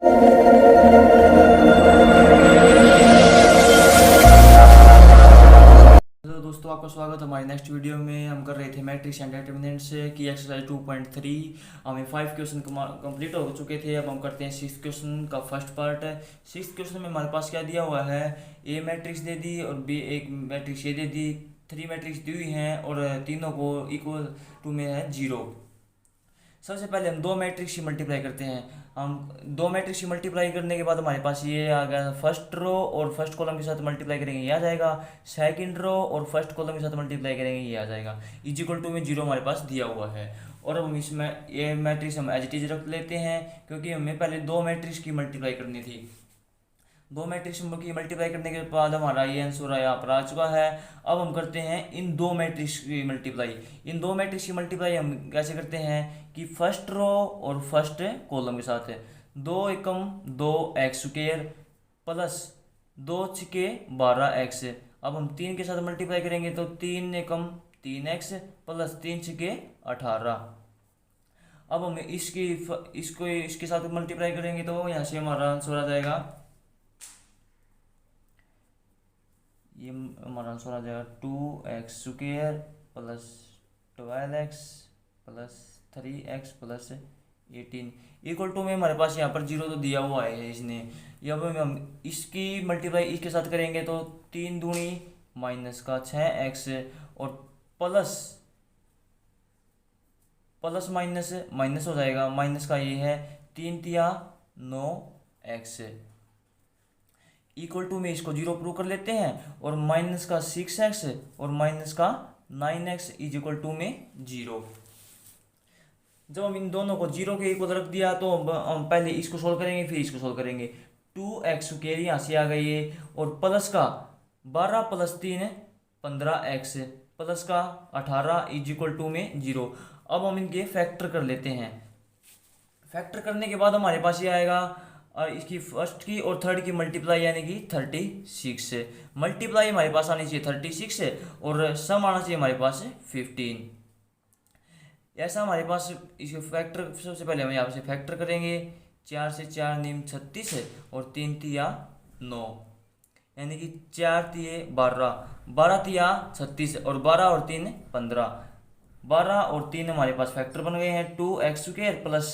Hello दोस्तों, आपका स्वागत है हमारी नेक्स्ट वीडियो में। हम कर रहे थे मैट्रिक्स एंड डिटरमिनेंट्स की एक्सरसाइज 2.3। हमें 5 क्वेश्चन कंप्लीट हो चुके थे। अब हम करते हैं 6 क्वेश्चन का फर्स्ट पार्ट है। 6 क्वेश्चन में हमारे पास क्या दिया हुआ है, ए मैट्रिक्स दे दी और बी एक मैट्रिक्स ये दे दी, 3 मैट्रिक्स दी हुई हैं और तीनों को इक्वल टू में है 0। सबसे पहले हम दो मैट्रिक्स की मल्टीप्लाई करते हैं। हम दो मैट्रिक्स की मल्टीप्लाई करने के बाद हमारे पास ये आ गया, फर्स्ट रो और फर्स्ट कॉलम के साथ मल्टीप्लाई करेंगे ये आ जाएगा, सेकंड रो और फर्स्ट कॉलम के साथ मल्टीप्लाई करेंगे ये आ जाएगा। इज इक्वल टू में 0 हमारे पास दिया हुआ है। और अब हम इसमें ये मैट्रिक्स हम एज इट इज रख लेते हैं, क्योंकि हमें पहले दो मैट्रिक्स की मल्टीप्लाई करनी थी। दो मैट्रिक्स की मल्टीप्लाई करने के बाद हमारा ये आंसर यहाँ पर आ चुका है। अब हम करते हैं इन दो मैट्रिक्स की मल्टीप्लाई। इन दो मैट्रिक्स की मल्टीप्लाई हम कैसे करते हैं कि फर्स्ट रो और फर्स्ट कॉलम के साथ है। 2 एकम 2x² प्लस 2 छिके 12x। अब हम 3 के साथ मल्टीप्लाई करेंगे तो 3 एकम 3x प्लस 3 छिके 18। अब हम इसको इसके साथ मल्टीप्लाई करेंगे तो यहाँ से हमारा आंसर आ जाएगा, ये हमारा आंसर आ जाएगा 2x² plus 12x plus 3x plus 18 equal to में हमारे पास यहाँ पर 0 तो दिया हुआ है इसने। अब हम इसकी मल्टीप्लाई इसके साथ करेंगे तो 3 दूनी माइनस का 6x और प्लस प्लस माइनस माइनस हो जाएगा, माइनस का ये है 3 तिया 9x इक्वल टू में इसको 0 प्रूव कर लेते हैं। और माइनस का 6x और माइनस का 9x इज इक्वल टू में 0। जब हम इन दोनों को 0 के इक्वल रख दिया तो हम पहले इसको सोल्व करेंगे फिर इसको सोल्व करेंगे। 2x कैरी यहाँ से आ गई है और प्लस का 12 प्लस 3 15x प्लस का 18 इज इक्वल टू में 0। अब हम इनके फैक्टर कर लेते हैं। फैक्टर करने के बाद हमारे पास ये आएगा इसकी फर्स्ट की और थर्ड की मल्टीप्लाई यानी कि 36 है। मल्टीप्लाई हमारे पास आनी चाहिए 36 है और सम आना चाहिए हमारे पास 15। ऐसा हमारे पास इसके फैक्टर, सबसे पहले हम यहाँ से फैक्टर करेंगे। 4 से 4 निम 36 है और 3 तिया 9 यानी कि 4 तिये 12, 12 तिया 36 और 12 और 3 15। 12 और 3 हमारे पास फैक्टर बन गए हैं। 2x² plus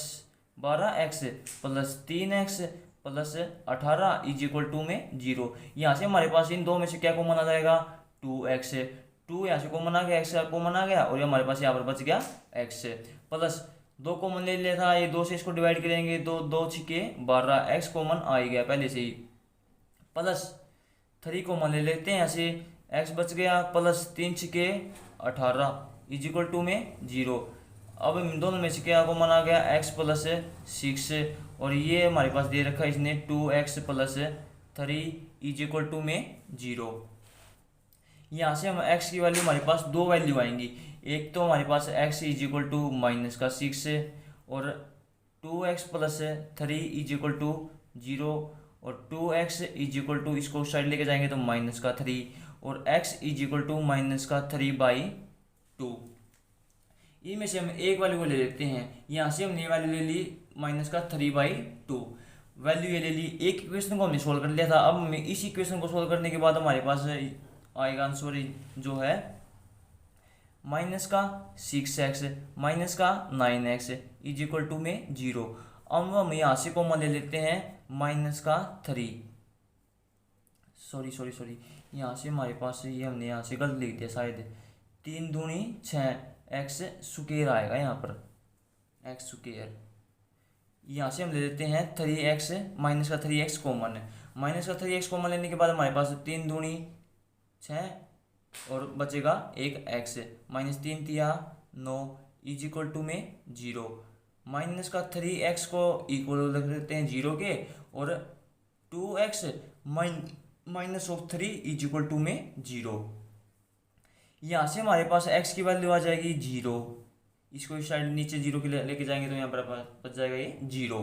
12x plus 3x plus 18 is equal to में 0। यहाँ से हमारे पास इन दो में से क्या कॉमन आ जाएगा, 2x। 2 यहाँ से कॉमन आ गया, x कॉमन आ गया और ये हमारे पास यहाँ पर बच गया x प्लस 2 कॉमन ले लिया था, ये 2 से इसको डिवाइड करेंगे तो 2 छिके 12 x कॉमन आ ही गया पहले से ही। प्लस 3 कॉमन ले लेते हैं, यहाँ से x बच गया प्लस 3 छिके 18 इज इक्वल टू में 0। अब इन दोनों में से क्या कॉमन आ गया, x प्लस 6 और ये हमारे पास दे रखा है इसने 2x plus 3 is equal to में 0। यहाँ से हम x की वैल्यू हमारे पास दो वैल्यू आएंगी। एक तो हमारे पास x is equal to minus का 6 और 2x plus 3 is equal to 0 और 2x इज इक्वल टू, इसको उस साइड लेके जाएंगे तो माइनस का 3 और x is equal to minus का 3/2। इनमें से हम एक वैल्यू को ले लेते हैं। यहाँ से हमने वैल्यू ले ली माइनस का 3/2 वैल्यू ये ले ली। एक इक्वेशन को हमने सोल्व कर लिया था। अब हमें इस इक्वेशन को सोल्व करने के बाद हमारे पास आएगा आंसर जो है माइनस का 6x माइनस का 9x इज इक्वल टू में 0। अब हम यहाँ से कॉमन ले लेते हैं माइनस का 3, सॉरी यहाँ से हमारे पास ये हमने यहाँ से गलत लिख दिया शायद। 3 दूनी 6 x स्क्वायर आएगा यहाँ पर, x स्क्वायर। यहाँ से हम ले लेते हैं 3x माइनस का 3x कॉमन है। माइनस का 3x कॉमन लेने के बाद हमारे पास 3 दूनी 6 और बचेगा एक x माइनस 3 तिया 9 इज इक्वल टू में 0। माइनस का 3x को इक्वल रख देते हैं 0 के और 2x minus of 3 is equal to में 0। यहाँ से हमारे पास x की वैल्यू आ जाएगी 0। इसको इस साइड नीचे 0 के लेके जाएंगे तो यहाँ पर बच जाएगा ये 0।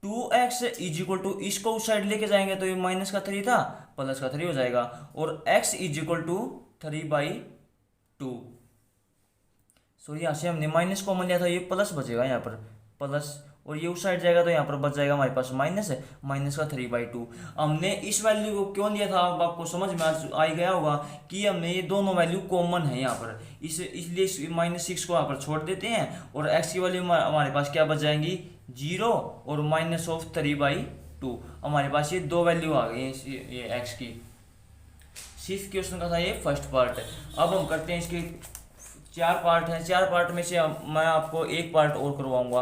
2x इज इक्वल टू, इसको उस साइड लेके जाएंगे तो ये माइनस का 3 था प्लस का 3 हो जाएगा और x इज इक्वल टू 3/2। सो यहाँ से हमने माइनस कॉमन लिया था, ये प्लस बचेगा यहाँ पर प्लस और ये उस साइड जाएगा तो यहाँ पर बच जाएगा हमारे पास माइनस है, माइनस का 3/2। हमने इस वैल्यू को क्यों लिया था, अब आपको समझ में आ गया होगा कि हमने ये दोनों वैल्यू कॉमन है यहाँ पर, इसलिए -6 को यहाँ पर छोड़ देते हैं और x की वैल्यू हमारे पास क्या बच जाएंगी, 0 और -3/2। हमारे पास ये दो वैल्यू आ गई ये x की। 6th क्वेश्चन का था ये फर्स्ट पार्ट। अब हम करते हैं इसके 4 पार्ट हैं, 4 पार्ट में से मैं आपको एक पार्ट और करवाऊंगा।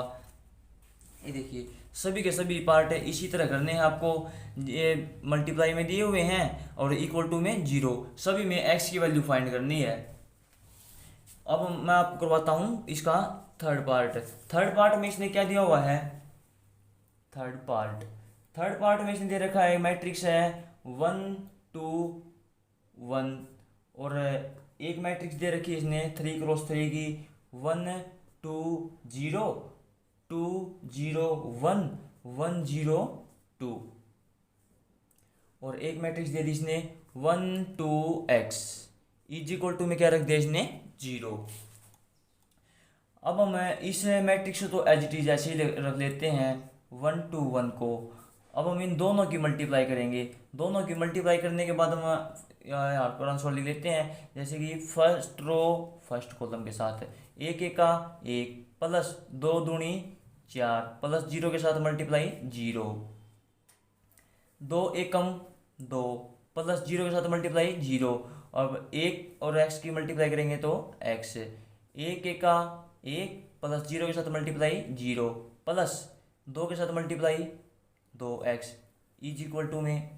ये देखिए सभी के सभी पार्ट इसी तरह करने हैं आपको, ये मल्टीप्लाई में दिए हुए हैं और इक्वल टू में 0, सभी में x की वैल्यू फाइंड करनी है। अब मैं आपको करवाता हूँ इसका थर्ड पार्ट। थर्ड पार्ट में इसने क्या दिया हुआ है, थर्ड पार्ट में इसने दे रखा है मैट्रिक्स है 1 2 1 और एक मैट्रिक्स दे रखी है इसने 3x3 की 1 2 0 2 0 1 1 0 2 और एक मैट्रिक्स दे दी इसने 1 2 x इज इक्वल टू में क्या रख दिया इसने 0। अब हम इस मैट्रिक्स को एज इट इज ऐसे ही रख लेते हैं 1 2 1 को। अब हम इन दोनों की मल्टीप्लाई करेंगे, दोनों की मल्टीप्लाई करने के बाद हम यहाँ पर आंसर लिख लेते हैं, जैसे कि फर्स्ट रो फर्स्ट कॉलम के साथ 1 1 का 1 प्लस 2 दूनी 4 प्लस 0 के साथ मल्टीप्लाई 0 2 एकम 2 प्लस 0 के साथ मल्टीप्लाई 0। अब 1 और x की मल्टीप्लाई करेंगे तो x 1 1 का 1 प्लस 0 के साथ मल्टीप्लाई 0 प्लस 2 के साथ multiply 2x is equal to में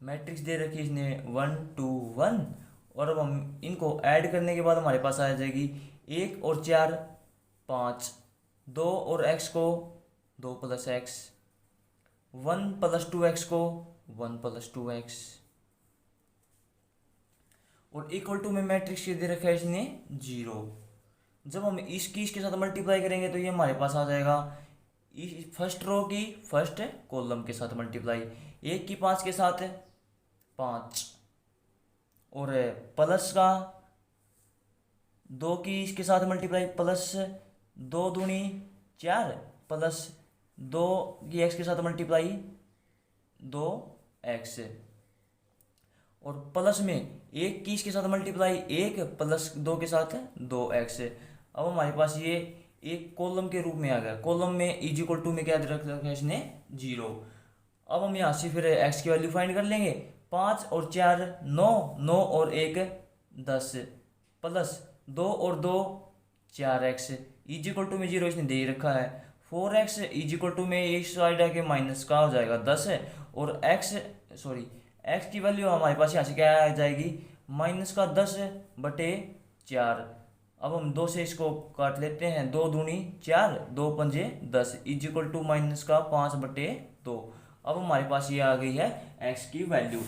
मैट्रिक्स दे रखी है इसने 1 2 1 और अब हम इनको ऐड करने के बाद हमारे पास आ जाएगी 1 और 4 5 2 और x को 2 प्लस x 1 प्लस 2x को 1 प्लस 2x और इक्वल टू में मैट्रिक्स दे रखा है इसने 0। जब हम इसकी इसके साथ मल्टीप्लाई करेंगे तो ये हमारे पास आ जाएगा फर्स्ट रो की फर्स्ट कॉलम के साथ मल्टीप्लाई 1 की 5 के साथ 5 और प्लस का 2 की इसके साथ मल्टीप्लाई प्लस 2 दूनी 4 प्लस 2 की x के साथ मल्टीप्लाई 2x और प्लस में 1 की इसके साथ मल्टीप्लाई 1 प्लस 2 के साथ 2x। अब हमारे पास ये एक कॉलम के रूप में आ गया, कॉलम में इज इक्वल टू में क्या रख रखा है इसने 0। अब हम यहाँ से फिर x की वैल्यू फाइंड कर लेंगे 5 और 4 9 9 और 1 10 प्लस 2 और 2 4x इज इक्वल टू में 0 इसने दे रखा है 4x इज इक्वल टू में इस साइड आके माइनस का हो जाएगा 10 और x की वैल्यू हमारे पास यहाँ से क्या आ जाएगी माइनस का 10/4। अब हम 2 से इसको काट लेते हैं 2 दूनी 4 2 पंजे 10 इज इक्वल टू माइनस का 5/2। अब हमारे पास ये आ गई है x की वैल्यू।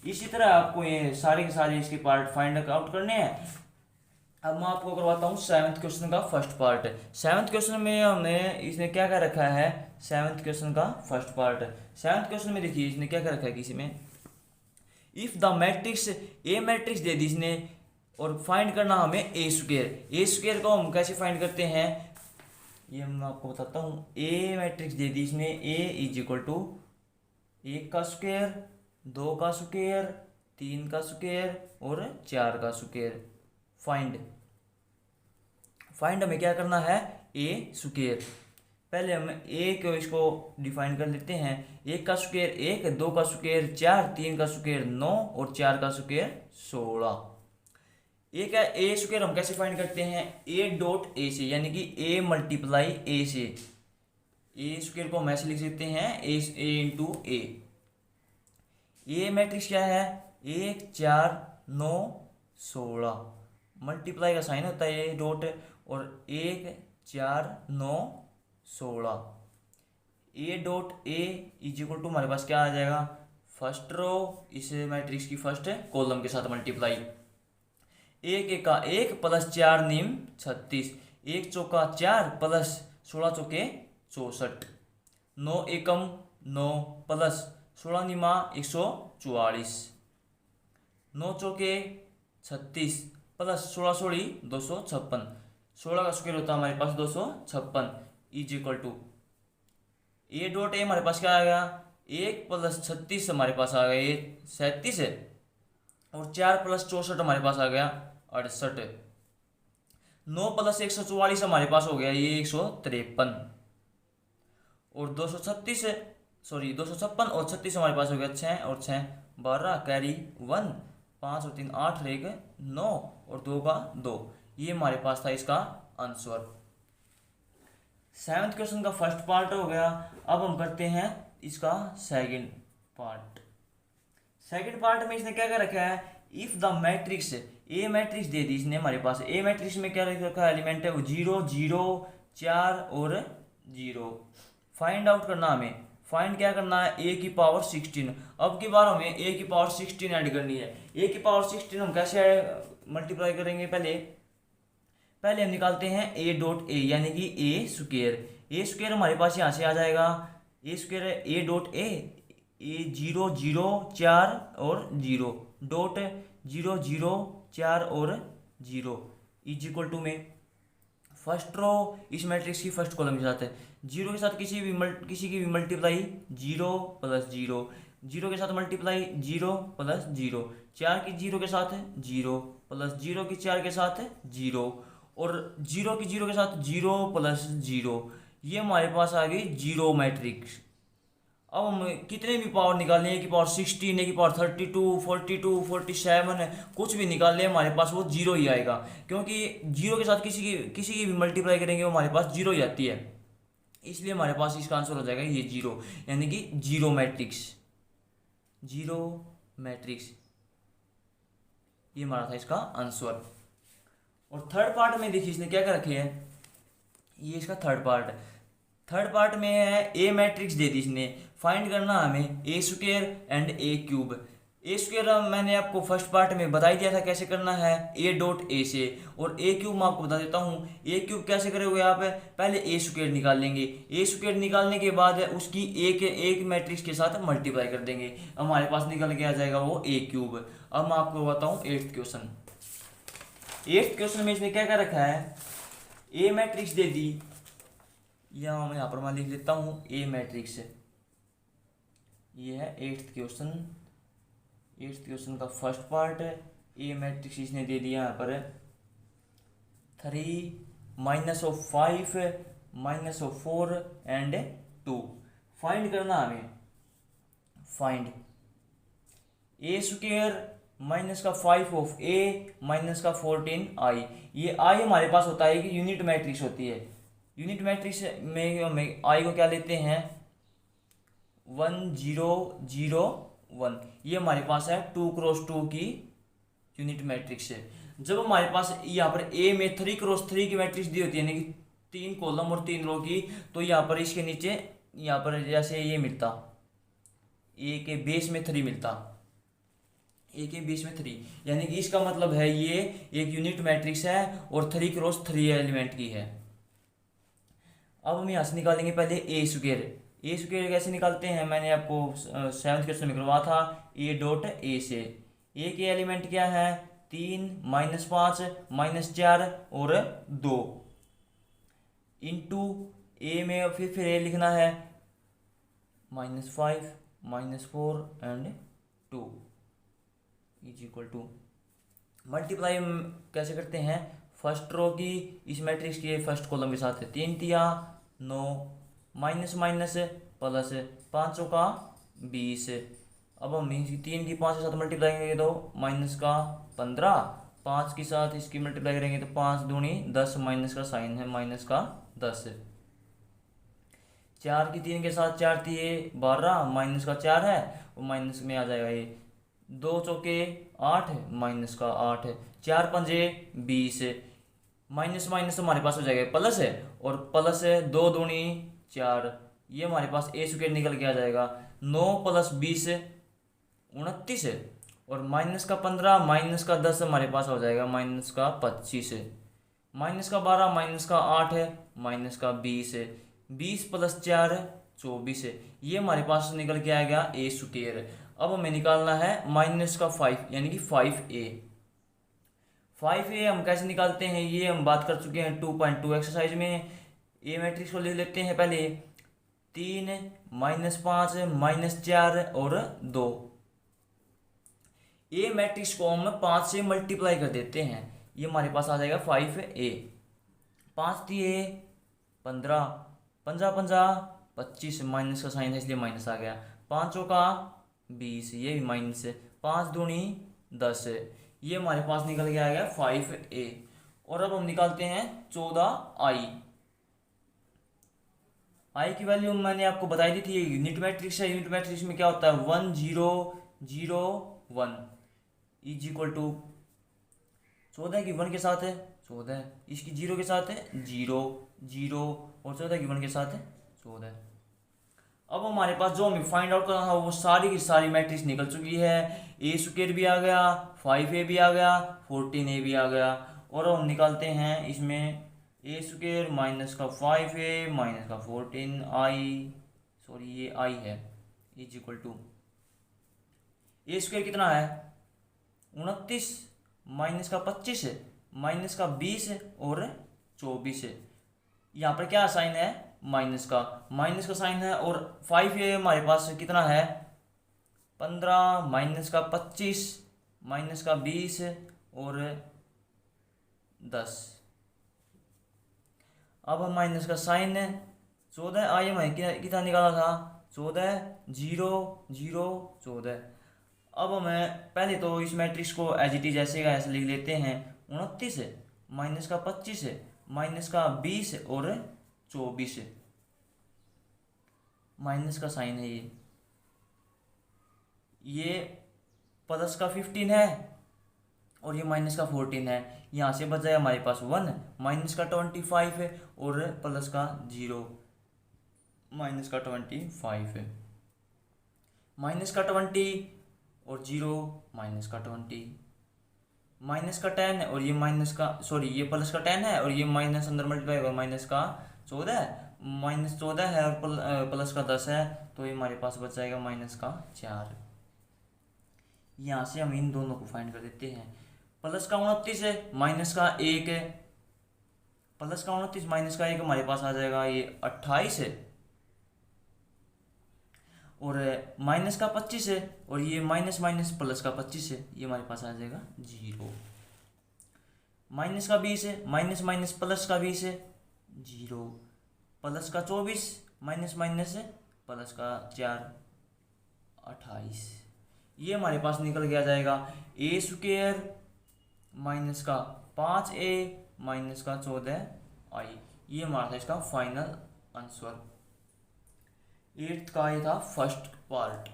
इसी तरह आपको ये सारे के सारे इसके पार्ट फाइंड आउट करने हैं। अब मैं आपको करवाता हूँ 7th क्वेश्चन का फर्स्ट पार्ट। 7th क्वेश्चन में हमने इसने क्या क्या रखा है 7th क्वेश्चन का फर्स्ट पार्ट। 7th क्वेश्चन में देखिए इसने क्या क्या रखा है किसी में if the matrix A matrix दे दी इसने और फाइंड करना हमें ए स्क्वायर को हम कैसे फाइंड करते हैं ये मैं आपको बताता हूँ। ए मैट्रिक्स दे दी इसने ए इज इक्वल टू 1 का स्क्वायर 2 का स्क्वायर 3 का स्क्वायर और 4 का स्क्वायर। फाइंड हमें क्या करना है ए स्क्वायर। पहले हम ए को इसको डिफाइन कर लेते हैं 1 का स्क्वायर 1 2 का स्क्वायर 4 3 का स्क्वायर 9 और 4 का स्क्वायर 16। ए का ए स्क्वायर हम कैसे फाइंड करते हैं ए डॉट ए से यानी कि ए मल्टीप्लाई ए से। ए स्क्वायर को हम ऐसे लिख सकते हैं ए इंटू ए। ए मैट्रिक्स क्या है 1 4 9 16 मल्टीप्लाई का साइन होता है ए डॉट और 1 4 9 16 A dot A is equal to हमारे पास क्या आ जाएगा फर्स्ट रो इस मैट्रिक्स की फर्स्ट कॉलम के साथ मल्टीप्लाई 1 1 का 1 प्लस 4 नीम 36 1 चौका 4 प्लस 16 चौके 64 9 एकम 9 प्लस 16 निमा 144 9 चौके 36 प्लस 16 16 256 16 का स्क्वायर होता है हमारे पास 256 is equal to A dot A हमारे पास क्या आ गया, 1 + 36 हमारे पास आ गया ये 37 है, और 4 + 64 हमारे पास आ गया 68, 9 + 144 हमारे पास हो गया ये 153, और 236 सॉरी 256 और 36 हमारे पास हो गया 6 और 6 12, कैरी 1, 5 और 3 8 रह गए 9 और 2 का 2। ये हमारे पास था इसका आंसर। 7th क्वेश्चन का फर्स्ट पार्ट हो गया। अब हम करते हैं इसका सेकंड पार्ट। सेकंड पार्ट में इसने क्या क्या रखा है, if the matrix A matrix दे दी इसने हमारे पास। ए मैट्रिक्स में क्या रखा एलिमेंट है, वो 0 0 4 और 0। फाइंड आउट करना हमें, फाइंड क्या करना है, ए की पावर 16। अब की बार हमें ए की पावर 16 ऐड करनी है। ए की पावर 16 हम कैसे मल्टीप्लाई करेंगे, पहले हम निकालते हैं ए डॉट ए यानी कि ए स्क्वायर। ए स्क्वायर हमारे पास यहाँ से आ जाएगा, ए स्क्वायर ए डॉट ए 0 0 4 और 0 डॉट 0 0 4 और 0 इज इक्वल टू में फर्स्ट रो इस मैट्रिक्स की फर्स्ट कॉलम के साथ है, 0 के साथ किसी की भी मल्टीप्लाई 0 + 0, 0 के साथ मल्टीप्लाई 0 + 0, 4 की 0 के साथ 0 + 0 की 4 के साथ 0, और 0 की 0 के साथ 0 + 0। ये हमारे पास आ गई 0 मैट्रिक्स। अब हम कितने भी पावर निकालें, ए की पावर 16, ए की पावर 32 42 47 कुछ भी निकाल लें हमारे पास वो 0 ही आएगा, क्योंकि 0 के साथ किसी की भी मल्टीप्लाई करेंगे वो हमारे पास 0 ही आती है। इसलिए हमारे पास इसका आंसर हो जाएगा ये 0, यानी कि 0 मैट्रिक्स। 0 मैट्रिक्स ये हमारा था इसका आंसर। और थर्ड पार्ट में देखिए इसने क्या क्या रखे हैं, ये इसका थर्ड पार्ट में है ए मैट्रिक्स दे दी इसने। फाइंड करना हमें A square and A cube. A square मैंने आपको फर्स्ट पार्ट में बता ही दिया था कैसे करना है, ए डॉट ए से, और ए क्यूब मैं आपको बता देता हूँ। ए क्यूब कैसे करोगे आप, पहले ए स्क्वायर निकाल लेंगे, ए स्क्वायर निकालने के बाद उसकी एक मैट्रिक्स के साथ मल्टीप्लाई कर देंगे, हमारे पास निकल के आ जाएगा वो ए क्यूब। अब मैं आपको बताऊँ 8th क्वेश्चन। 8th क्वेश्चन में इसने क्या क्या रखा है, ए मैट्रिक्स दे दी, यहाँ मैं यहाँ पर मैं लिख लेता हूँ ए मैट्रिक्स। ये है 8th क्वेश्चन। 8th क्वेश्चन का फर्स्ट पार्ट है, ए मैट्रिक्स इसने दे दिया यहाँ पर 3 -5 -4 एंड 2। फाइंड करना हमें, find A square -5 of A -14i। ये आई हमारे पास होता है कि यूनिट मैट्रिक्स होती है। यूनिट मैट्रिक्स में हम आई को क्या लेते हैं 1 0 0 1। ये हमारे पास है 2 × 2 की यूनिट मैट्रिक्स है। जब हमारे पास यहाँ पर ए में 3 × 3 की मैट्रिक्स दी होती है, यानी कि 3 कॉलम और 3 रो की, तो यहाँ पर इसके नीचे यहाँ पर जैसे ये मिलता, ए के बेस में 3 मिलता, ए के बेस में 3, यानी कि इसका मतलब है ये एक यूनिट मैट्रिक्स है और 3 × 3 एलिमेंट की है। अब हम यहाँ से निकालेंगे पहले ए स्क्वायर। ए स्क्वायर कैसे निकालते हैं, मैंने आपको 7th क्वेश्चन में करवाया था, ए डॉट ए से। ए के एलिमेंट क्या है 3 -5 -4 और 2 इंटू ए में फिर ए लिखना है -5 -4 and 2 is equal to. Multiply कैसे करते हैं, फर्स्ट रो की इस मैट्रिक्स के फर्स्ट कॉलम के साथ है 3 तिया 9 माइनस माइनस प्लस 5 का 20। अब हम 3 की 5 के साथ मल्टीप्लाई करेंगे तो माइनस का 15, 5 के साथ इसकी मल्टीप्लाई करेंगे तो 5 दूनी 10, माइनस का साइन है माइनस का 10। 4 की 3 के साथ 4 तिये 12, माइनस का 4 है वो माइनस में आ जाएगा ये 2 चौके 8, माइनस का 8, 4 पंजे 20, माइनस माइनस हमारे पास हो जाएगा प्लस है, और प्लस 2 दूनी 4, ये हमारे पास ए स्क्वायर निकल के आ जाएगा 9 + 20 29, और माइनस का 15 माइनस का 10 हमारे पास हो जाएगा माइनस का 25, माइनस का 12 माइनस का 8 माइनस का 20, 20 + 4 24, ये हमारे पास निकल के आएगा ए स्क्वायर। अब हमें निकालना है माइनस का 5 यानी कि 5a। 5a हम कैसे निकालते हैं ये हम बात कर चुके हैं 2.2 एक्सरसाइज में। ए मैट्रिक्स को ले लेते हैं पहले 3 -5 -4 और 2। ए मैट्रिक्स को हम 5 से मल्टीप्लाई कर देते हैं, ये हमारे पास आ जाएगा 5A। 5 दिए 15, 25, माइनस का साइन है इसलिए माइनस आ गया। 5 का 20, ये भी माइनस है। 5 दूनी 10, ये हमारे पास निकल के आ गया 5A। और अब हम निकालते हैं 14I। आई की वैल्यू मैंने आपको बताई दी थी, यूनिट मैट्रिक्स है। यूनिट मैट्रिक्स में क्या होता है 1 0 0 1 इज इक्वल टू 14 की 1 के साथ है 14, इसकी 0 के साथ है 0 0 और 14 की 1 के साथ है 14। अब हमारे पास जो हमें फाइंड आउट करना था वो सारी की सारी मैट्रिक्स निकल चुकी है। ए स्क्वायर भी आ गया, 5A भी आ गया, 14A भी आ गया। और हम निकालते हैं इसमें ए स्क्वायर माइनस का 5A माइनस का 14I, सॉरी ये आई है, is equal to A square कितना है 29 माइनस का 25 माइनस का 20 और 24। यहाँ पर क्या साइन है माइनस का साइन है। और 5A हमारे पास कितना है 15 माइनस का 25 माइनस का 20 और 10। अब हम माइनस का साइन है 14I हमें कितना निकाला था 14 0 0 14। अब हमें पहले तो इस मैट्रिक्स को एज इट इज ऐसे का ऐसे लिख लेते हैं 29 माइनस का 25 माइनस का 20 और 24। माइनस का साइन है ये प्लस का 15 है और ये माइनस का 14 है। यहाँ से बच जाए हमारे पास 1 माइनस का 25 है और प्लस का 0 माइनस का 25 है। माइनस का 20 और 0 माइनस का 20, माइनस का 10 और ये माइनस का सॉरी ये प्लस का 10 है और ये माइनस अंदर मल्टीप्लाई होगा माइनस का 14 माइनस 14 है और प्लस का 10 है, तो ये हमारे पास बच जाएगा माइनस का 4। यहाँ से हम इन दोनों को फाइंड कर देते हैं। प्लस का 29 है माइनस का 1 है, प्लस का 29 माइनस का 1 हमारे पास आ जाएगा ये 28 है। और माइनस का 25 है और ये माइनस माइनस प्लस का 25 है, ये हमारे पास आ जाएगा 0। माइनस का 20 है माइनस माइनस प्लस का 20 है 0। प्लस का 24 माइनस माइनस है प्लस का 4 28, ये हमारे पास निकल के आ जाएगा ए स्क्वायर माइनस का 5A माइनस का 14I। ये हमारा था इसका फाइनल आंसर। 8th का ये था फर्स्ट पार्ट।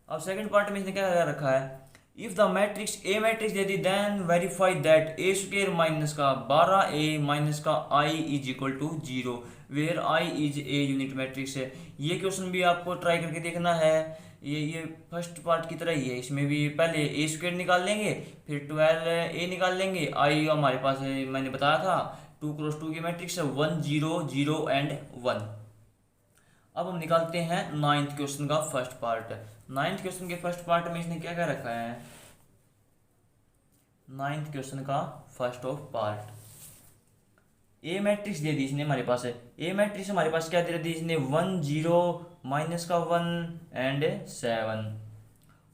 अब सेकंड पार्ट में इसने क्या रखा है, if the matrix A matrix दे दी then verify that A square minus का 12A माइनस का I is equal to 0 where I is a unit matrix है। ये क्वेश्चन भी आपको ट्राई करके देखना है, ये फर्स्ट पार्ट की तरह ही है। इसमें भी पहले ए स्क्वायर निकाल लेंगे फिर 12A निकाल लेंगे। I हमारे पास है, मैंने बताया था 2 क्रॉस 2 की मैट्रिक्स है 1 0 0 एंड 1। अब हम निकालते हैं 9th क्वेश्चन का फर्स्ट पार्ट। 9th क्वेश्चन के फर्स्ट पार्ट में इसने क्या क्या रखा है, 9th क्वेश्चन का first of part A matrix दे दी इसने हमारे पास है। ए मैट्रिक्स हमारे पास क्या दे दी इसने 1 0 माइनस का 1 एंड 7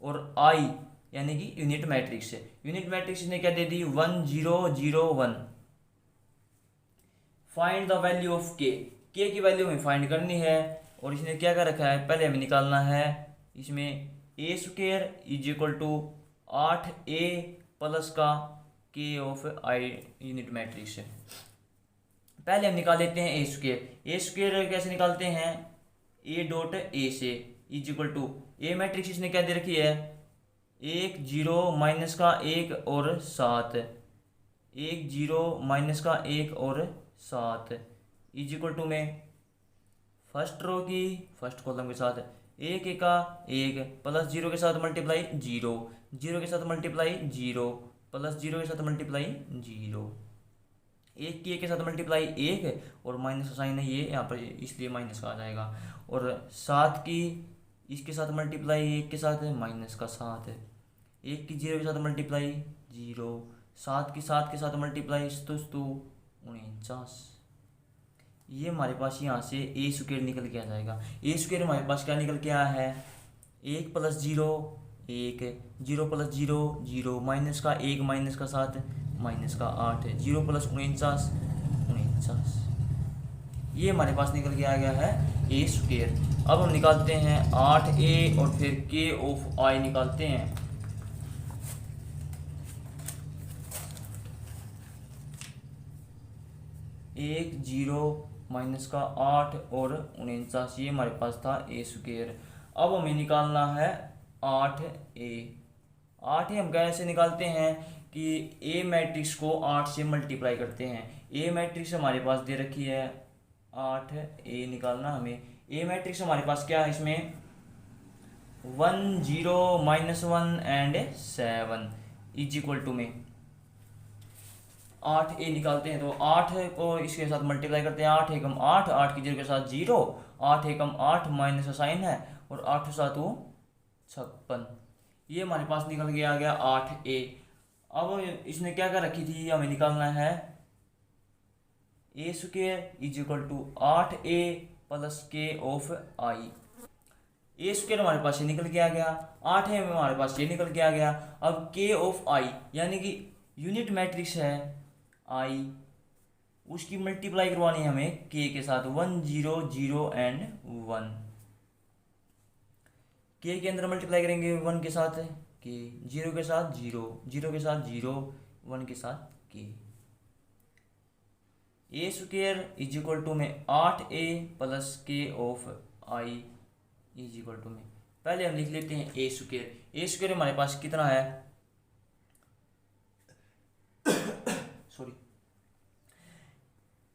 और I यानी कि यूनिट मैट्रिक्स है। यूनिट मैट्रिक्स इसने क्या दे दी 1 0 0 1। फाइंड द वैल्यू ऑफ के की वैल्यू हमें फाइंड करनी है। और इसने क्या क्या रखा है, पहले हमें निकालना है इसमें A square is equal to 8A plus का k of I unit matrix है। पहले हम निकाल लेते हैं ए स्क्वायर। ए स्क्वायर कैसे निकालते हैं, ए डॉट ए से is equal to A matrix इसने क्या दे रखी है 1 0 माइनस का 1 और 7 1 0 माइनस का 1 और 7 इज इक्वल टू में फर्स्ट रो की फर्स्ट कॉलम के साथ 1 का 1 प्लस 0 के साथ मल्टीप्लाई 0 0 के साथ मल्टीप्लाई 0 प्लस 0 के साथ मल्टीप्लाई 0 1 की 1 के साथ मल्टीप्लाई 1 और माइनस का साइन है ये यहाँ पर इसलिए माइनस का आ जाएगा। और 7 की इसके साथ मल्टीप्लाई 1 के साथ है माइनस का 7 है। 1 की 0 के साथ मल्टीप्लाई 0 7 की 7 के साथ मल्टीप्लाई 49, ये हमारे पास यहाँ से ए स्क्वायर निकल के आ जाएगा। ए स्क्वायर हमारे पास क्या निकल के आया है, 1 + 0 1, 0 + 0 0, माइनस का 1 माइनस का 7 माइनस का 8, 0 + 49 49। ये हमारे पास निकल के आ गया है ए स्क्वायर। अब हम निकालते हैं 8a और फिर k ऑफ i निकालते हैं। एक 0 माइनस का 8 और 49, ये हमारे पास था ए स्क्वायर। अब हमें निकालना है 8a। 8a हम कैसे निकालते हैं कि ए मैट्रिक्स को 8 से मल्टीप्लाई करते हैं। ए मैट्रिक्स हमारे पास दे रखी है 8a निकालना हमें। ए मैट्रिक्स हमारे पास क्या है, इसमें 1 0 -1 एंड 7 इज इक्वल टू में 8a निकालते हैं। तो 8 को इसके साथ मल्टीप्लाई करते हैं, 8 एकम 8, 8 की जगह के साथ 0, 8 एकम 8 माइनस का साइन है और 8 7 56। ये हमारे पास निकल के आ गया 8a। अब इसने क्या कर रखी थी, हमें निकालना है A square is equal to 8a + k of i। A square हमारे पास ये निकल के आ गया, 8a में हमारे पास ये निकल के आ गया। अब k ऑफ i यानी कि यूनिट मैट्रिक्स है i, उसकी मल्टीप्लाई करवानी है हमें k के साथ, 1 0 0 एंड 1। k के अंदर मल्टीप्लाई करेंगे 1 के साथ k, 0 के साथ 0, 0 के साथ 0, 1 के साथ k। A square is equal to में 8a + k of i is equal to में, पहले हम लिख लेते हैं ए स्क्वायर। ए स्क्वायर हमारे पास कितना है, सॉरी,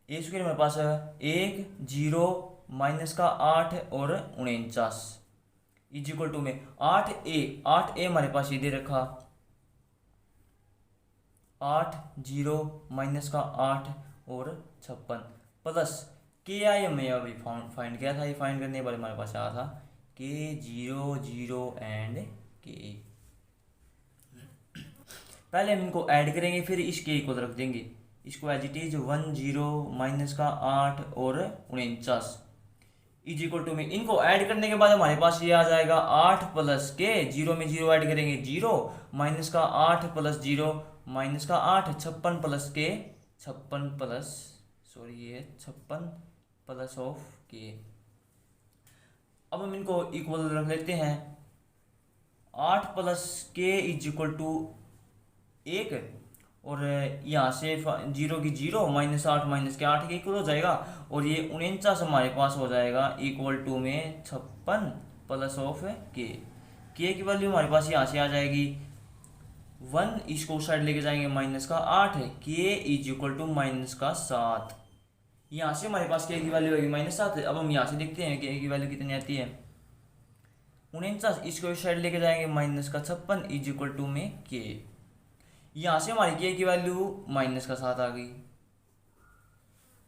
ए स्क्वायर हमारे पास है 1 0 माइनस का 8 और 49 इज इक्वल टू में 8a हमारे पास ये दे रखा 8 0 माइनस का 8 और 56 प्लस के आई हमें अभी फाइंड किया था, ये फाइंड करने के बाद हमारे पास आया था के 0 0 एंड के। पहले हम इनको ऐड करेंगे फिर इस के को रख देंगे, इसको एज इट इज 1 0 माइनस का 8 और 49 इज इक्वल टू में, इनको ऐड करने के बाद हमारे पास ये आ जाएगा 8 + के, 0 में 0 ऐड करेंगे 0, माइनस का 8 + 0 माइनस का 8, 56 प्लस के 56 प्लस, सॉरी ये 56 प्लस ऑफ के। अब हम इनको इक्वल रख लेते हैं, 8 + के इज इक्वल टू 1 और यहाँ से 0 की 0 -8 माइनस के 8 के इक्वल हो जाएगा और ये 49 हमारे पास हो जाएगा इक्वल टू में 56 प्लस ऑफ के। के की वैल्यू हमारे पास यहाँ से आ जाएगी 1, इसको साइड लेके जाएंगे माइनस का 8 है, के इज इक्वल टू माइनस का 7। यहाँ से हमारे पास के की वैल्यू होगी -7। अब हम यहाँ से देखते हैं के की वैल्यू कितनी आती है 49, इसको साइड लेके जाएंगे माइनस का 56 इज इक्वल टू में के। यहाँ से हमारी के की वैल्यू माइनस का 7 आ गई,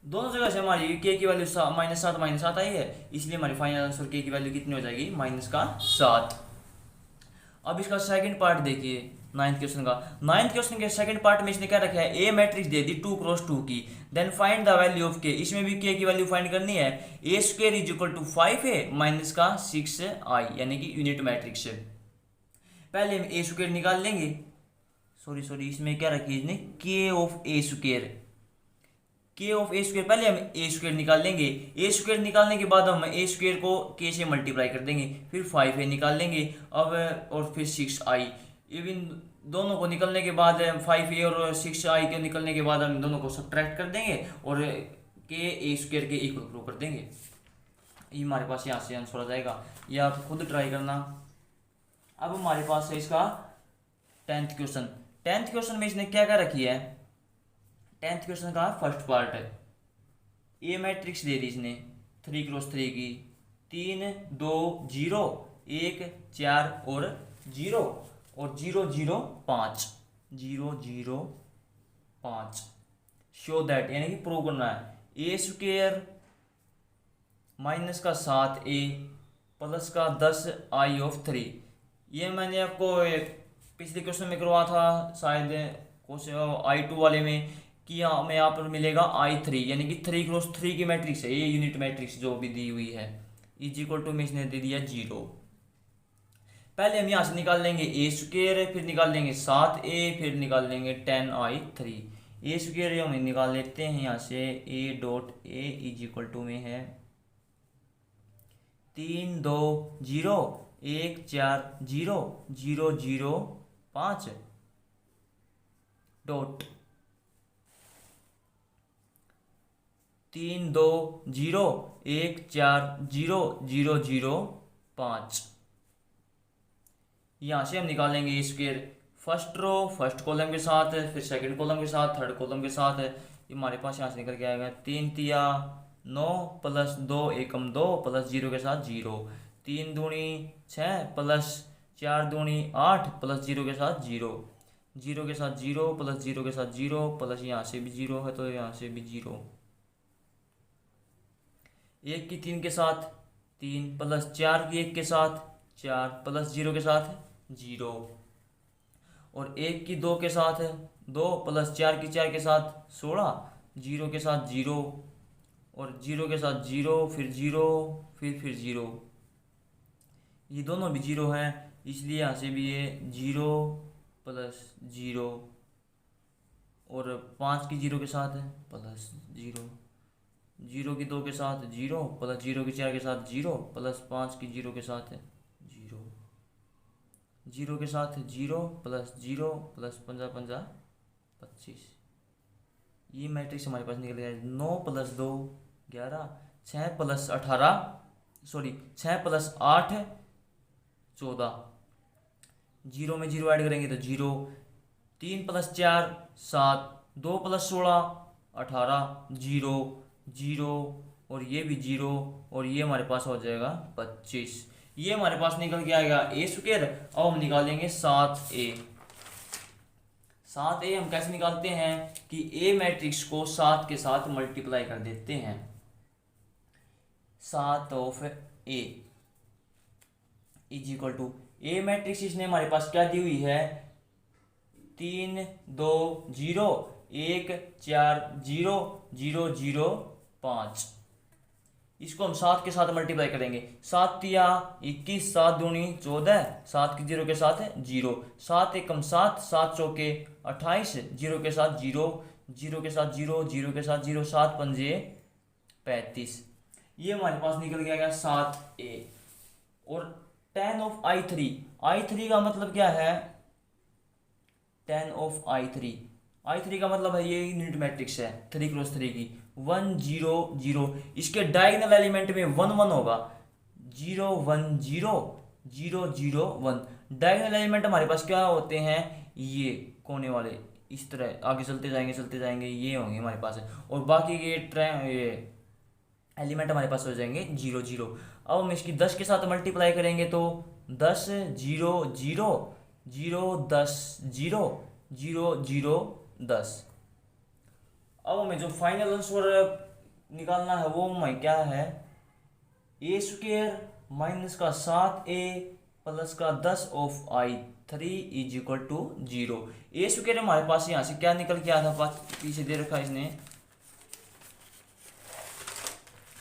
दोनों जगह से हमारी के की वैल्यू -7 आई है, इसलिए हमारी फाइनल आंसर के की वैल्यू कितनी हो जाएगी -7। अब इसका सेकंड पार्ट देखिए 9th क्वेश्चन का। 9th क्वेश्चन के सेकंड पार्ट में इसने क्या रखा है, ए मैट्रिक्स दे दी 2 × 2 की, then find the value of k. इसमें भी के की वैल्यू फाइंड करनी है, A square is equal to 5a minus का 6i यानी कि यूनिट मैट्रिक्स। पहले हम ए स्क्वायर निकाल लेंगे, सॉरी इसमें क्या रखी है इसने, के ऑफ ए स्क्वायर, के ऑफ ए स्क्वायर। पहले हम ए स्क्वायर निकाल लेंगे, ए स्क्वायर निकालने के बाद हम ए स्क्वायर को के से मल्टीप्लाई कर देंगे, फिर 5a निकाल लेंगे अब और फिर 6i। इवन दोनों को निकलने के बाद 5a और 6i के निकलने के बाद हम दोनों को सब्ट्रैक्ट कर देंगे और के ए स्क्वायर के इक्वल प्रूव कर देंगे। ये हमारे पास यहाँ से आंसर आ जाएगा, या आप खुद ट्राई करना। अब हमारे पास है इसका 10th क्वेश्चन। 10th क्वेश्चन में इसने क्या क्या रखी है, 10th क्वेश्चन का फर्स्ट पार्ट है, ए मैट्रिक्स दे दी इसने 3 × 3 की, 3 2 0 1 4 और 0 और 0 0 5 0 0 5। शो दैट यानी कि प्रूव करना है ए स्क्वायर माइनस का 7a प्लस का 10i ऑफ 3। ये मैंने आपको पिछले क्वेश्चन में करवा था शायद I2 वाले में, कि हमें यहाँ पर मिलेगा I3 यानी कि 3 × 3 की मैट्रिक्स है, ये यूनिट मैट्रिक्स जो भी दी हुई है, इज इक्वल टू में इसने दे दिया 0। पहले हम यहाँ से निकाल लेंगे A², फिर निकाल लेंगे 7A, फिर निकाल लेंगे 10I3। A² हम निकाल लेते हैं यहाँ से, A.A इज इक्वल टू में है 3 2 0 1 4 0 0 0 5 डॉट 3 2 0 1 4 0 0 0 5। यहाँ से हम निकालेंगे A², first row first column के साथ, फिर सेकंड कॉलम के साथ, थर्ड कॉलम के साथ। ये हमारे पास यहाँ से निकल के आएगा 3 तिया 9 प्लस 2 एकम 2 प्लस 0 के साथ 0, 3 दूनी 6 प्लस 4 दूनी 8 प्लस 0 के साथ 0, 0 के साथ 0 प्लस 0 के साथ 0 प्लस यहाँ से भी 0 है तो यहाँ से भी 0, 1 की 3 के साथ 3 प्लस 4 की 1 के साथ 4 प्लस 0 के साथ 0, और 1 की 2 के साथ 2 प्लस 4 की 4 के साथ 16, 0 के साथ 0 और 0 के साथ 0 फिर 0 फिर 0, ये दोनों भी 0 हैं इसलिए यहाँ से भी ये 0 प्लस 0 और 5 की 0 के साथ है प्लस 0, 0 की 2 के साथ 0 प्लस 0 की 4 के साथ 0 प्लस 5 की 0 के साथ 0, 0 के साथ 0 प्लस 0 प्लस 5 5 25। ये मैट्रिक्स हमारे पास निकल गया 9 प्लस 2 11, 6 प्लस 18 सॉरी 6 प्लस 8 14, 0 में 0 ऐड करेंगे तो 0, 3 प्लस 4 7, 2 प्लस 16 18 0 0 और ये भी 0 और ये हमारे पास हो जाएगा 25। ये हमारे पास निकल के आएगा A²। अब हम निकालेंगे 7A। 7A हम कैसे निकालते हैं कि A मैट्रिक्स को 7 के साथ मल्टीप्लाई कर देते हैं, 7 of A is equal to A matrix इसने हमारे पास क्या दी हुई है 3 2 0 1 4 0 0 0 5। इसको हम 7 के साथ मल्टीप्लाई करेंगे, 7 तिया 21, 7 दूनी 14, 7 की 0 के साथ 0, 7 एकम 7, 7 चौके 28, 0 के साथ 0, 0 के साथ 0, 0 के साथ 0, 7 पंजे 35। ये हमारे पास निकल गया 7A। और 10 ऑफ I3, I3 का मतलब क्या है 10 ऑफ I3, I3 का मतलब है ये यूनिट मैट्रिक्स है 3 × 3 की 1 0 0, इसके डायगोनल एलिमेंट में 1 1 होगा 0 1 0 0 0 1। डायगोनल एलिमेंट हमारे पास क्या होते हैं ये कोने वाले, इस तरह आगे चलते जाएंगे ये होंगे हमारे पास है, और बाकी के ये एलिमेंट हमारे पास हो जाएंगे 0 0। अब हम इसकी 10 के साथ मल्टीप्लाई करेंगे तो 10 0 0 0 10 0 0 0 10। अब हमें जो फाइनल आंसर निकालना है वो हमें क्या है A² माइनस का 7A प्लस का 10 of I3 is equal to 0। A² हमारे पास यहाँ से क्या निकल के आया था, पीछे दे रखा इसने,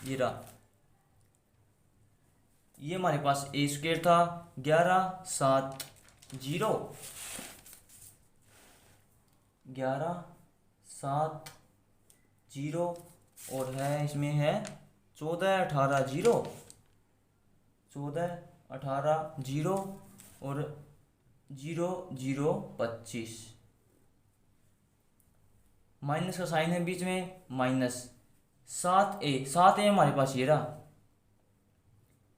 ये रहा, ये हमारे पास A² था 11 7 0 11 7 0 और है इसमें है 14 18 0 14 18 0 और 0 0 25। माइनस का साइन है बीच में माइनस। 7A हमारे पास ये रहा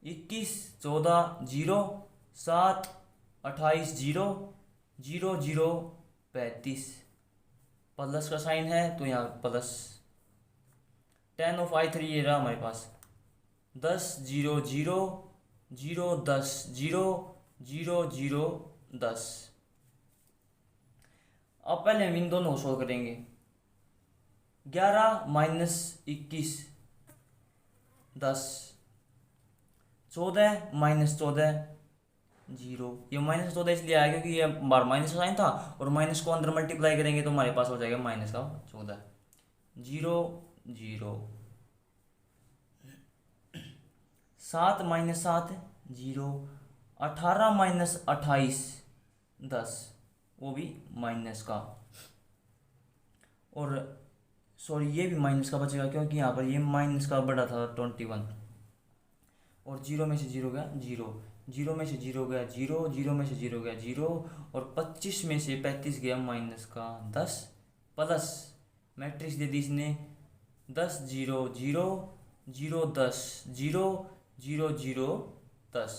21 14 0 7 28 0 0 0 35, प्लस का साइन है तो यहाँ प्लस। 10 ऑफ I3 ये रहा हमारे पास 10 0 0 0 10 0 0 0 10। अब पहले हम इन दोनों को सोल्व करेंगे। 11 माइनस 21 10, 14 माइनस 14 जीरो। ये माइनस 14 इसलिए आया क्योंकि ये बार माइनस का साइन था और माइनस को अंदर मल्टीप्लाई करेंगे तो हमारे पास हो जाएगा माइनस का 14। Zero zero. 7 minus 7 zero. 18 minus 28 10, वो भी माइनस का। और सॉरी ये भी माइनस का बचेगा क्योंकि यहाँ पर ये माइनस का बड़ा था 21। और जीरो में से जीरो गया जीरो, जीरो में से जीरो गया जीरो, जीरो में से जीरो गया जीरो, और 25 में से 35 गया माइनस का 10, प्लस मैट्रिक्स दे दी इसने 10 zero zero zero 10 zero zero zero 10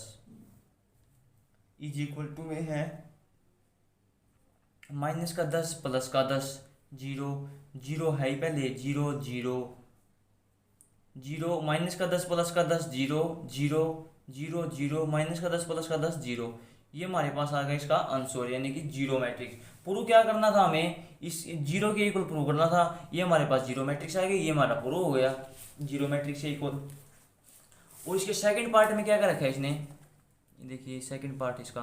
is equal to में है माइनस का 10 प्लस का 10, जीरो जीरो है ही पहले, जीरो जीरो जीरो, माइनस का 10 प्लस का 10 zero zero zero zero, minus का 10 प्लस का 10 जीरो। ये हमारे पास आ गया इसका आंसर, यानी कि जीरो मैट्रिक्स। प्रूव क्या करना था हमें, इस जीरो के इक्वल प्रूव करना था। ये हमारे पास जीरो मैट्रिक्स आ गई, ये हमारा प्रूव हो गया जीरो मैट्रिक्स से इक्वल। और इसके सेकंड पार्ट में क्या क्या रखा है इसने, देखिए सेकंड पार्ट इसका,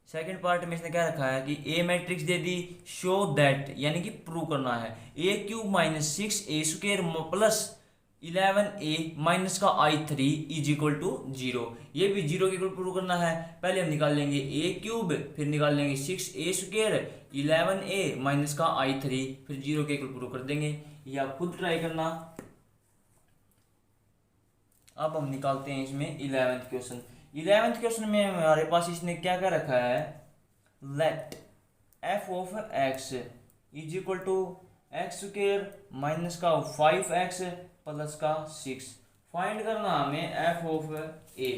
सेकंड पार्ट में इसने क्या रखा है कि ए मैट्रिक्स दे दी, शो दैट, यानी कि प्रूव करना है A cube minus 6a² plus 11a minus का i3 is equal to zero. ये भी जीरो के इक्वल प्रूव करना है। पहले हम निकाल लेंगे ए क्यूब, फिर निकाल लेंगे 6a², 11a माइनस का i3, फिर जीरो के इक्वल प्रूव कर देंगे। ये आप खुद ट्राई करना। अब हम निकालते हैं इसमें 11th क्वेश्चन। 11th क्वेश्चन में हमारे पास इसने क्या क्या रखा है, let f of x is equal to x² minus का 5x प्लस का 6। फाइंड करना हमें f of a।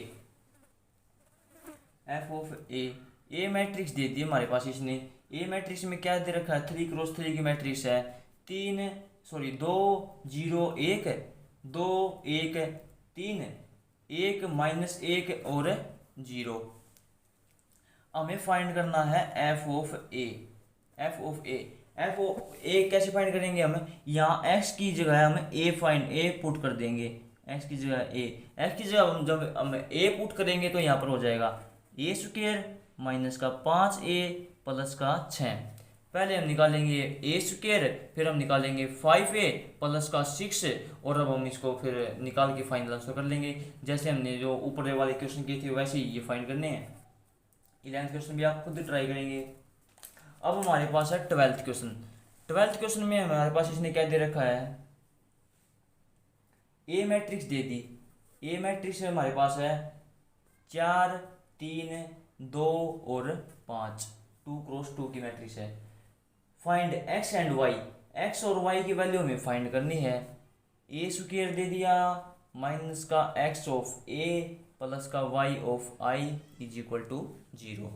f of a, A matrix दे दी हमारे पास इसने। ए मैट्रिक्स में क्या दे रखा है, 3x3 की मैट्रिक्स है, 2 0 1 2 1 3 1 माइनस 1 और 0। हमें फाइंड करना है F of A. F of A, F of A कैसे फाइंड करेंगे, हम यहाँ एक्स की जगह हम ए पुट कर देंगे। एक्स की जगह ए, एक्स की जगह जब हम ए पुट करेंगे तो यहाँ पर हो जाएगा a² माइनस का 5a प्लस का 6। पहले हम निकालेंगे a², फिर हम निकालेंगे 5a प्लस का 6, और अब हम इसको फिर निकाल के फाइनल आंसर कर लेंगे। जैसे हमने जो ऊपर वाले क्वेश्चन किए थे वैसे ही ये फाइंड करने हैं। 11th क्वेश्चन भी आप खुद ट्राई करेंगे। अब हमारे पास है 12th क्वेश्चन। 12th क्वेश्चन में हमारे पास इसने क्या दे रखा है, ए मैट्रिक्स दे दी। ए मैट्रिक्स हमारे पास है 4 3 2 और 5, 2x2 की मैट्रिक्स है। Find x and y, x और y की वैल्यू हमें फाइंड करनी है। a² दे दिया माइनस का x ऑफ a प्लस का y of i is equal to 0।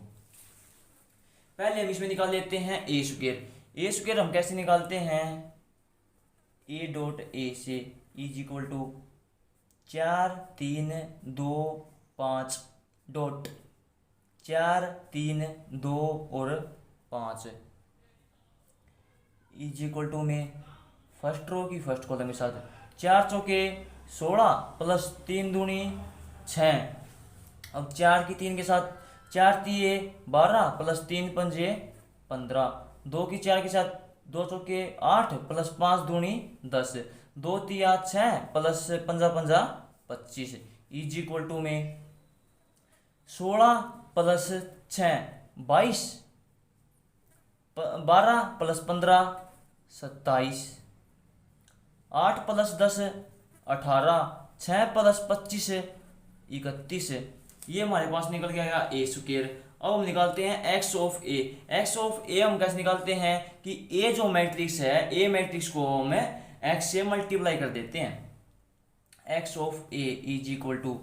पहले हम इसमें निकाल लेते हैं a²। हम कैसे निकालते हैं, a डॉट a से इज इक्वल टू 4 3 2 5 डॉट 4 3 2 और 5 इज इक्वल टू में फर्स्ट रो की फर्स्ट कॉलम के साथ 4 चौके 16 प्लस 3 दूनी 6। अब 4 की 3 के साथ 4 तिये 12 प्लस 3 पंजे 15। 2 की 4 के साथ 2 चौके 8 प्लस 5 दूनी 10। 2 तिया 6 प्लस 5 पंजा 25 इज इक्वल टू में 16 प्लस 6 22, 12 प्लस 15 27, 8 प्लस 10 18, 6 प्लस 25 31। ये हमारे पास निकल गया a²। अब हम निकालते हैं x of a। x of a हम कैसे निकालते हैं कि a जो मैट्रिक्स है, a मैट्रिक्स को हम x से मल्टीप्लाई कर देते हैं। x of a is equal to,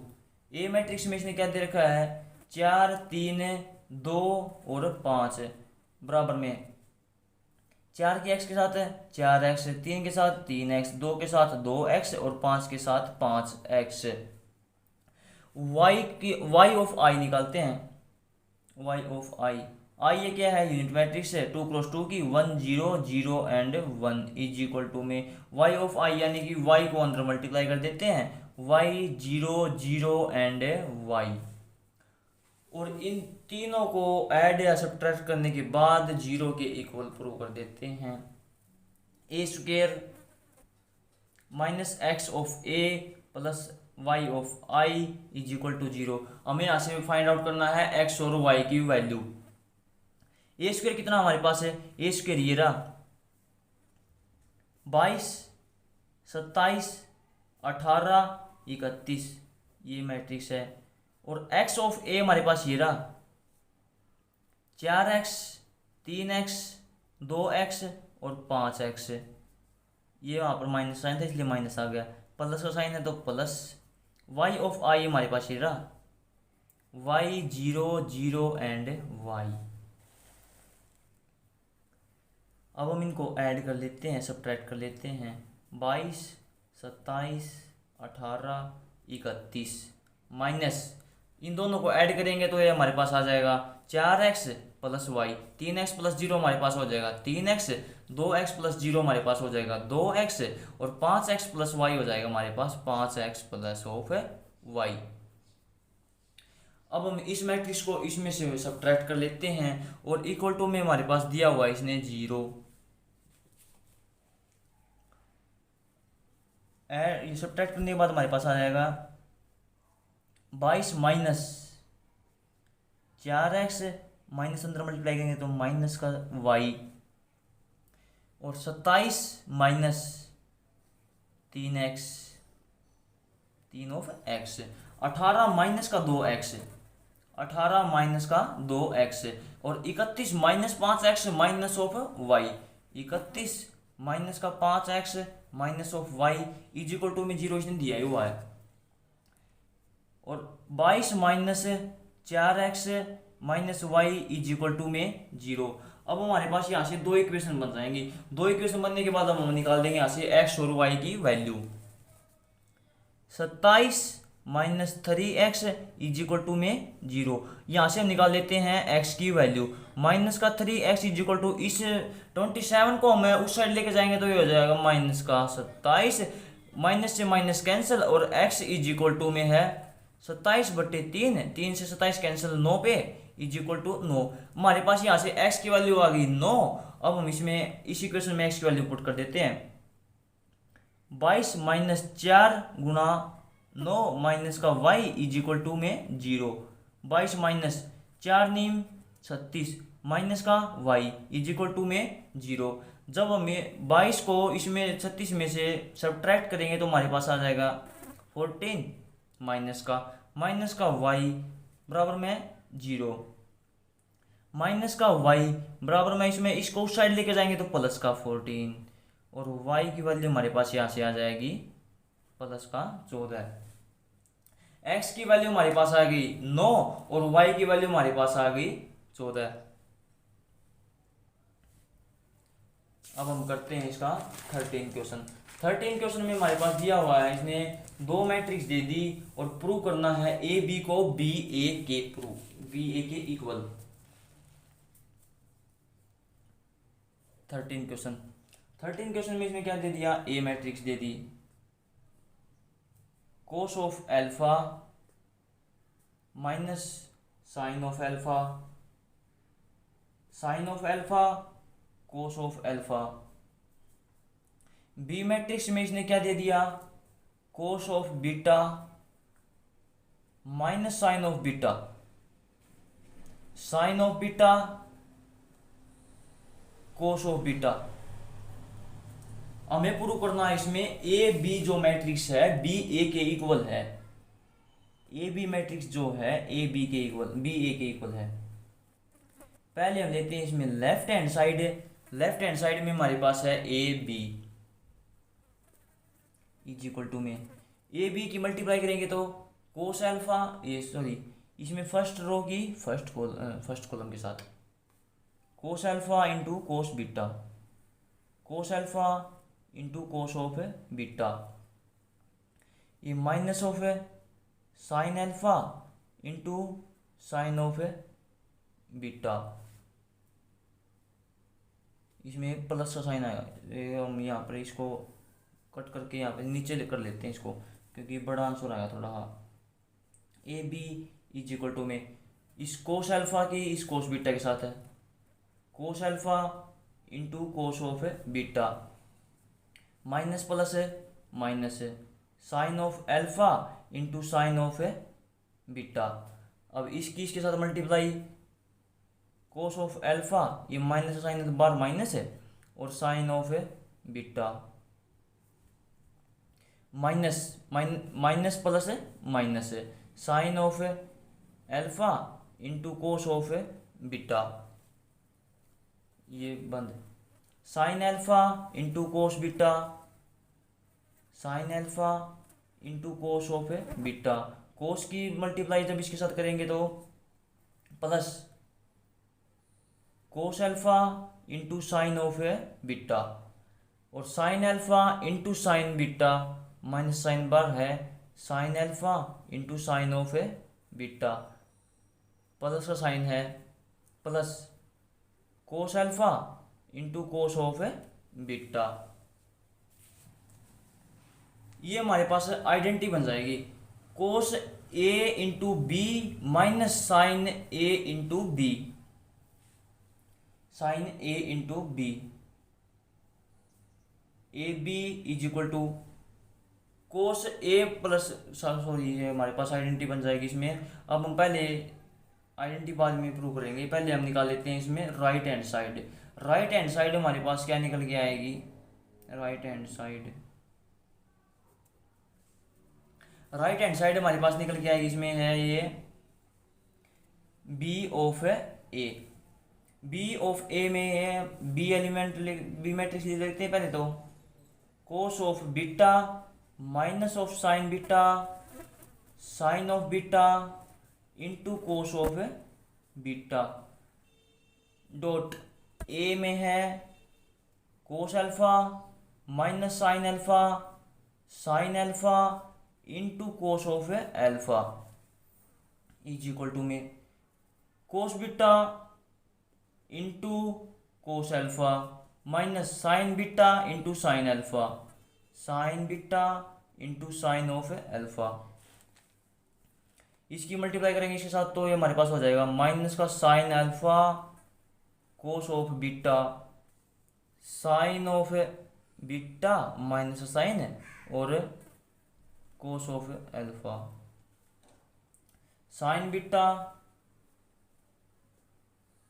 a matrix में इसने क्या दे रखा है 4 3 2 और 5 बराबर में 4 के x के साथ 4x, 3 के साथ 3x, 2 के साथ 2x और 5 के साथ 5x। y ऑफ i निकालते हैं। y ऑफ i, ये क्या है, यूनिट मैट्रिक्स है 2x2 की 1 0 0 एंड 1 इज इक्वल टू में y ऑफ i, यानी कि y को अंदर मल्टीप्लाई कर देते हैं, y 0 0 एंड y। और इन तीनों को ऐड या सब्ट्रैक्ट करने के बाद जीरो के इक्वल प्रूव कर देते हैं। A square minus x of A plus y of I is equal to zero. हमें यहाँ से फाइंड आउट करना है एक्स और वाई की वैल्यू। ए स्क्वेयर कितना हमारे पास है, ए स्क्वेयर ये रहा 22, 27, 18, 31, ये मैट्रिक्स है। और एक्स ऑफ ए हमारे पास ये रहा 4x, 3x, 2x और 5x। ये वहाँ पर माइनस साइन था इसलिए माइनस आ गया, प्लस का साइन है तो प्लस। वाई ऑफ आई हमारे पास ये रहा y 0, 0 एंड y। अब हम इनको ऐड कर लेते हैं, सब्ट्रैक्ट कर लेते हैं। 22, 27, 18, 31 माइनस इन दोनों को ऐड करेंगे तो ये हमारे पास आ जाएगा 4x plus Y. 3x plus 0 हमारे पास हो जाएगा 3x, 2x प्लस 0 हमारे पास हो जाएगा 2x और 5x प्लस वाई हो जाएगा हमारे पास 5x प्लस ऑफ वाई। अब हम इस मैट्रिक्स को इसमें से सब्ट्रैक्ट कर लेते हैं और इक्वल टू में हमारे पास दिया हुआ है इसने 0। ये सब्ट्रैक्ट करने के बाद हमारे पास आ जाएगा 22 माइनस 4x माइनस अंदर मल्टीप्लाई करेंगे तो माइनस का y और 27 minus 3x 3 of x। 18 minus का 2x, 18 माइनस का 2x और 31 minus 5x minus of y। 31 minus का 5x minus of y is equal to में 0 इसने दिया हुआ है। और 22 minus 4x minus y is equal to में 0। अब हमारे पास यहाँ से दो इक्वेशन बन जाएंगी। दो इक्वेशन बनने के बाद हम निकाल देंगे यहाँ से x और y की वैल्यू। 27 minus 3x is equal to में 0। यहाँ से हम निकाल लेते हैं x की वैल्यू। माइनस का 3x इज इक्वल टू इस 27 को हम उस साइड लेके जाएंगे तो ये हो जाएगा माइनस का 27, माइनस से माइनस कैंसिल और x इज इक्वल टू में है 27/3, 3 से 27 कैंसिल 9 पे इज इक्वल टू 9। हमारे पास यहाँ से x की वैल्यू आ गई 9। अब हम इसमें इस इक्वेशन में x की वैल्यू पुट कर देते हैं। 22 माइनस 4 गुणा 9 माइनस का y इज इक्वल टू में 0। 22 माइनस 4 नीम 36 माइनस का y इज इक्वल टू में 0। जब हम 22 को इसमें 36 में से सब्ट्रैक्ट करेंगे तो हमारे पास आ जाएगा 14 माइनस का y बराबर में 0। माइनस का y बराबर में इसमें इसको उस साइड लेके जाएंगे तो प्लस का 14 और y की वैल्यू हमारे पास यहाँ से आ जाएगी प्लस का 14। x की वैल्यू हमारे पास आ गई 9 और y की वैल्यू हमारे पास आ गई 14। अब हम करते हैं इसका 13 क्वेश्चन। 13 क्वेश्चन में हमारे पास दिया हुआ है, इसने दो मैट्रिक्स दे दी और प्रूव करना है ए बी को बी ए के इक्वल। 13 क्वेश्चन में इसने क्या दे दिया, ए मैट्रिक्स दे दी cos of alpha minus sine of alpha, sine of alpha cos of alpha. B matrix में इसने क्या दे दिया, cos of beta minus sine of beta, sine of beta cos of beta. हमें प्रूव करना है इसमें ए बी जो मैट्रिक्स है बी ए के इक्वल है। ए बी मैट्रिक्स जो है ए बी के इक्वल, बी ए के इक्वल है। पहले हम लेते हैं इसमें left hand side. Left hand side में हमारे पास है A B is equal to में ए बी की मल्टीप्लाई करेंगे तो कोस एल्फा, ये सॉरी इसमें फर्स्ट रो की फर्स्ट कॉलम के साथ cos alpha into cos beta, cos alpha into cos of beta, ये minus of sine alpha into sine of beta, इसमें प्लस का साइन आएगा। हम यहाँ पर इसको कट करके यहाँ पे नीचे कर लेते हैं इसको, क्योंकि बड़ा आंसर आया थोड़ा। A B is equal to में इस कोस अल्फा की इस कोस बीटा के साथ है, cos alpha into cos of beta, minus plus है माइनस है, sine of alpha into sine of beta. अब इसकी इसके साथ मल्टीप्लाई, कोस ऑफ अल्फा, ये माइनस साइन बार माइनस है, और sine of beta, minus minus plus है माइनस है, sine of alpha into cos of beta, ये बंद, sine alpha into cos beta, sine alpha into cos of beta, cos की multiply जब इसके साथ करेंगे तो plus cos alpha into sine of beta, और sine alpha into sine beta, minus sine बार है, sine alpha into sine of beta, plus का साइन है, plus cos alpha into cos of beta. ये हमारे पास आइडेंटिटी बन जाएगी, cos A into B minus sine A into B, sine A into B, A B is equal to cos A plus, sorry ये हमारे पास identity बन जाएगी इसमें। अब हम पहले आइडेंटिटी बाद में प्रूव करेंगे, पहले हम निकाल लेते हैं इसमें right hand side. Right hand side हमारे पास क्या निकल के आएगी, right hand side, right hand side हमारे पास निकल के आएगी, इसमें है ये B of A, B of A में है बी एलिमेंट, बी मैट्रिक्स लिखते हैं पहले तो, cos of beta minus of sine beta, sine of beta into cos of beta, dot A में है cos alpha minus sine alpha, sine alpha into cos of alpha is equal to में cos beta into cos alpha minus sine beta into sine alpha, sine beta into sine of alpha. इसकी multiply करेंगे इसके साथ तो ये हमारे पास हो जाएगा माइनस का sine alpha cos of beta, sine of beta minus sine है, और cos of alpha, sine beta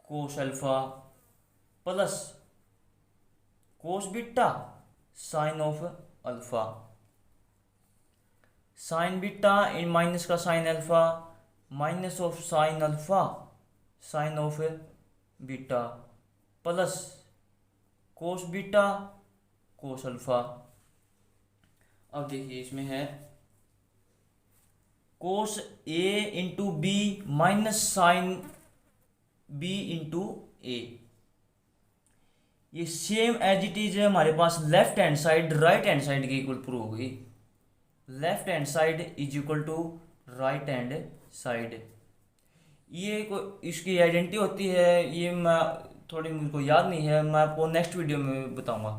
cos alpha plus cos beta sine of alpha, sine beta in minus का sine alpha minus of sine alpha sine of beta plus cos beta cos alpha. अब देखिए इसमें है cos A into B minus sine B into A, ये same as it is हमारे पास left hand side right hand side के equal prove होगी, left hand side is equal to right hand side. ये इसकी आइडेंटिटी होती है, ये मैं थोड़ी मुझको याद नहीं है, मैं आपको नेक्स्ट वीडियो में बताऊंगा।